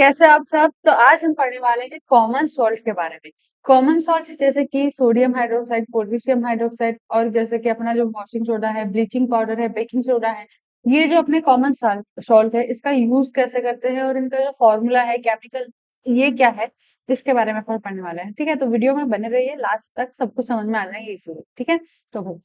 कैसे आप सब? तो आज हम पढ़ने वाले हैं कॉमन सॉल्ट के बारे में। कॉमन सॉल्ट जैसे कि सोडियम हाइड्रोक्साइड, पोटेशियम हाइड्रोक्साइड और जैसे कि अपना जो वॉशिंग सोडा है, ब्लीचिंग पाउडर है, बेकिंग सोडा है। ये जो अपने कॉमन सॉल्ट है, इसका यूज कैसे करते हैं और इनका जो फॉर्मूला है, केमिकल ये क्या है, इसके बारे में अपन पढ़ने वाले हैं। ठीक है, तो वीडियो में बने रहिए, लास्ट तक सब कुछ समझ में आ जाएगा इजीली। ठीक है, तो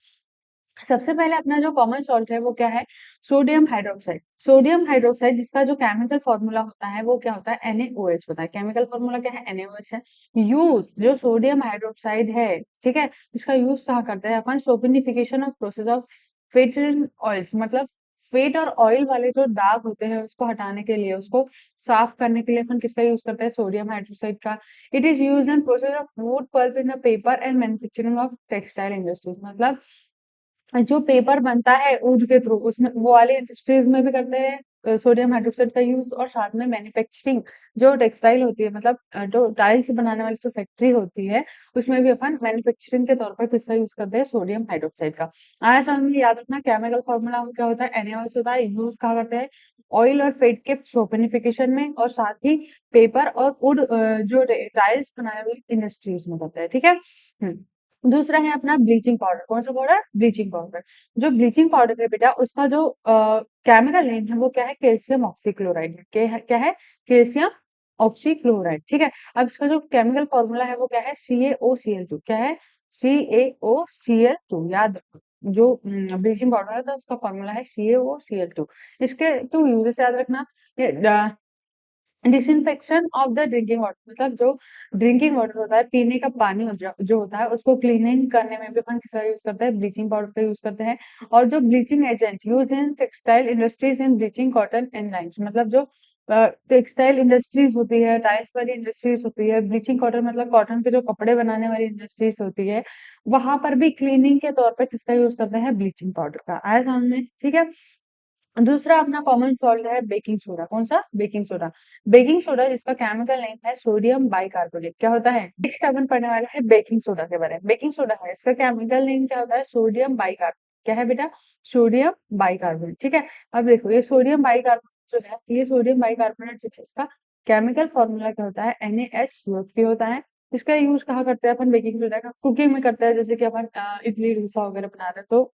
सबसे पहले अपना जो कॉमन सॉल्ट है वो क्या है? Sodium hydroxide. सोडियम हाइड्रोक्साइड जिसका जो केमिकल फॉर्मूला होता है वो क्या होता है? NaOH होता है। केमिकल फॉर्मूला क्या है? NaOH है। यूज जो सोडियम हाइड्रोक्साइड है, ठीक है, इसका यूज कहाँ करते हैं अपन? Saponification of process of fat in oils, मतलब फेट और ऑयल वाले जो दाग होते हैं उसको हटाने के लिए, उसको साफ करने के लिए अपन किसका यूज करते हैं? सोडियम हाइड्रोक्साइड का। It is used in process of wood pulp in the paper and manufacturing of textile industries, मतलब जो पेपर बनता है ऊड के थ्रू, उसमें वो वाली इंडस्ट्रीज में भी करते हैं सोडियम हाइड्रोक्साइड का यूज, और साथ में मैन्युफैक्चरिंग जो टेक्सटाइल होती है, मतलब जो टाइल्स बनाने वाली जो फैक्ट्री होती है, उसमें भी अपन मैन्युफैक्चरिंग के तौर पर किसका यूज करते हैं? सोडियम हाइड्रोक्साइड का। आया समझ में? याद रखना, केमिकल फॉर्मूला क्या होता है? NaOH होता है। यूज कहाँ करते हैं? ऑयल और फेट के सोपेनिफिकेशन में, और साथ ही पेपर और वुड जो टाइल्स बनाने वाली इंडस्ट्रीज में करते हैं। ठीक है। दूसरा है अपना ब्लीचिंग पाउडर। कौन सा पाउडर? Bleaching powder. जो ब्लीचिंग पाउडर है बेटा, उसका जो केमिकल नेम है वो क्या है? कैल्शियम ऑक्सीक्लोराइड है। क्या है? Calcium oxychloride. ठीक है। अब इसका जो केमिकल फॉर्मूला है वो क्या है? CaOCl2। क्या है? CaOCl2। याद रखो, जो ब्लीचिंग पाउडर है तो उसका फॉर्मूला है CaOCl2। इसके टू यूजेस याद रखना। Disinfection of the drinking water, मतलब जो ड्रिंकिंग वाटर होता है, पीने का पानी जो होता है, उसको क्लीनिंग करने में भी अपन किसका यूज करते हैं? ब्लीचिंग पाउडर का यूज करते हैं। और जो bleaching agent use in textile industries in bleaching cotton and lines, मतलब जो टेक्सटाइल इंडस्ट्रीज होती है, टाइल्स वाली इंडस्ट्रीज होती है, ब्लीचिंग कॉटन मतलब कॉटन के जो कपड़े बनाने वाली इंडस्ट्रीज होती है, वहां पर भी क्लीनिंग के तौर पर किसका यूज करते हैं? ब्लीचिंग पाउडर का। आया सामने? ठीक है। दूसरा अपना कॉमन सॉल्ट है बेकिंग सोडा। कौन सा? Baking soda. बेकिंग सोडा जिसका केमिकल नेम है सोडियम बाइकार्बोनेट। क्या होता है? नेक्स्ट अपन पढ़ने वाला है बेकिंग सोडा के बारे में। बेकिंग सोडा है, इसका केमिकल नेम क्या होता है? Sodium bicarbonate. क्या है बेटा? Sodium bicarbonate. ठीक है। अब देखो, ये सोडियम बाइकार्बोनेट जो है, ये सोडियम बाइकार्बोनेट जो है, इसका केमिकल फॉर्मूला क्या होता है? NaHCO3 होता है। इसका यूज कहाँ करते हैं अपन? बेकिंग सोडा का कुकिंग में करते हैं, जैसे कि अपन इडली डोसा वगैरह बना रहे हैं तो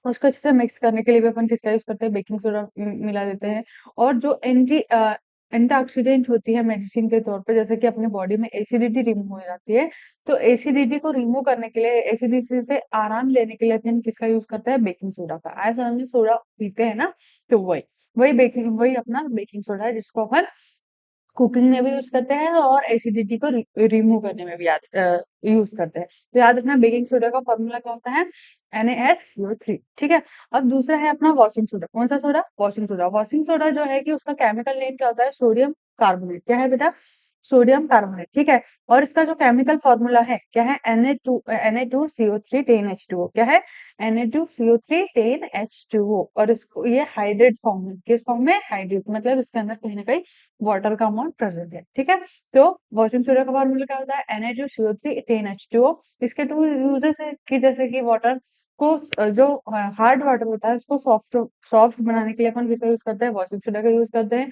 उसको अच्छे से मिक्स करने के लिए भी अपन किसका यूज करते हैं? बेकिंग सोडा मिला देते हैं। और जो एंटीऑक्सीडेंट होती है मेडिसिन के तौर पे, जैसे कि अपने बॉडी में एसिडिटी रिमूव हो जाती है, तो एसिडिटी को रिमूव करने के लिए, एसिडिटी से आराम लेने के लिए अपन किसका यूज करते हैं? बेकिंग सोडा का। आज हमने सोडा पीते हैं ना, तो वही अपना बेकिंग सोडा है, जिसको अपन कुकिंग में भी यूज करते हैं और एसिडिटी को रिमूव करने में भी यूज करते हैं। तो याद रखना, बेकिंग सोडा का फॉर्मूला क्या होता है? NaSCO3। ठीक है। अब दूसरा है अपना वॉशिंग सोडा। कौन सा soda? Washing soda. Washing soda जो है कि उसका केमिकल नेम क्या होता है? Sodium carbonate. क्या है बेटा? Sodium carbonate. ठीक है। और इसका जो केमिकल फॉर्मूला है क्या है? Na2CO3 10H2O। क्या है? Na2CO3 10H2O। और इसको ये हाइड्रेट फॉर्म है। किस फॉर्म में? हाइड्रेट, मतलब इसके अंदर कहीं ना कहीं वाटर का अमाउंट प्रेजेंट है। ठीक है। तो वॉशिंग सोडा का फॉर्मूला क्या होता है? Na2CO3 10H2O। इसके टू यूजेस है कि जैसे कि वाटर को जो हार्ड वाटर होता है उसको सॉफ्ट सॉफ्ट बनाने के लिए अपन किसका यूज करते हैं? वॉशिंग सोडा का यूज करते हैं।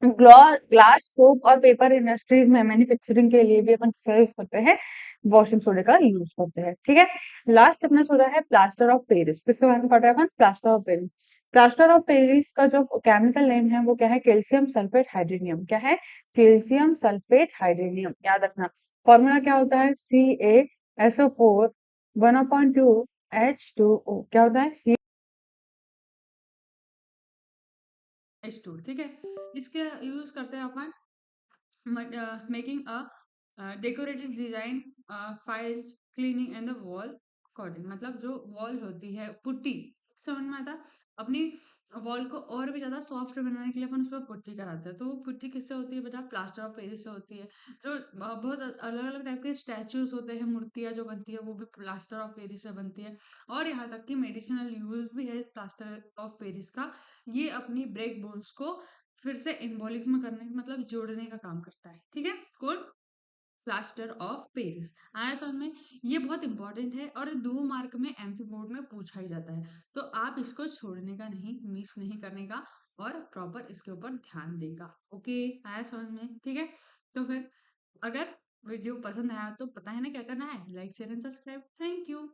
ग्लास, सोप और पेपर इंडस्ट्रीज में मैन्युफैक्चरिंग के लिए भी अपन किसका यूज करते हैं? वॉशिंग सोडा का यूज करते हैं। ठीक है। लास्ट अपना सोडा है प्लास्टर ऑफ पेरिस। किसके बारे में पढ़ रहे हैं अपन? Plaster of Paris. Plaster of Paris का जो केमिकल नेम है वो क्या है? Calcium sulphate hydronium. क्या है? Calcium sulphate hydronium. याद रखना, फॉर्मूला क्या होता है? CaSO4 1/2H2O। क्या होता है? CH2। ठीक है। इसके यूज करते हैं अपन making a decorative design, files, cleaning and the wall coding, मतलब जो वॉल होती है पुट्टी, समझ में आता? अपनी वॉल को और भी ज्यादा सॉफ्ट बनाने के लिए अपन उस पर पुट्टी कराते हैं। तो वो पुट्टी किससे होती है बेटा? प्लास्टर ऑफ पेरिस से होती है। जो बहुत अलग अलग टाइप के स्टैचूज होते हैं, मूर्तियां जो बनती है, वो भी प्लास्टर ऑफ पेरिस से बनती है। और यहाँ तक कि मेडिसिनल यूज भी है प्लास्टर ऑफ पेरिस का। ये अपनी ब्रेक बोन्स को फिर से एम्बोलिज्म करने, मतलब जोड़ने का काम करता है। ठीक है। कौन? Plaster of Paris. आया समझ में? ये बहुत इंपॉर्टेंट है और 2 मार्क में एमपी बोर्ड में पूछा ही जाता है, तो आप इसको छोड़ने का नहीं, मिस नहीं करने का। और प्रॉपर इसके ऊपर ध्यान देगा। ओके, आया समझ में? ठीक है, तो फिर अगर वीडियो पसंद आया तो पता है ना क्या करना है, like share and subscribe. Thank you.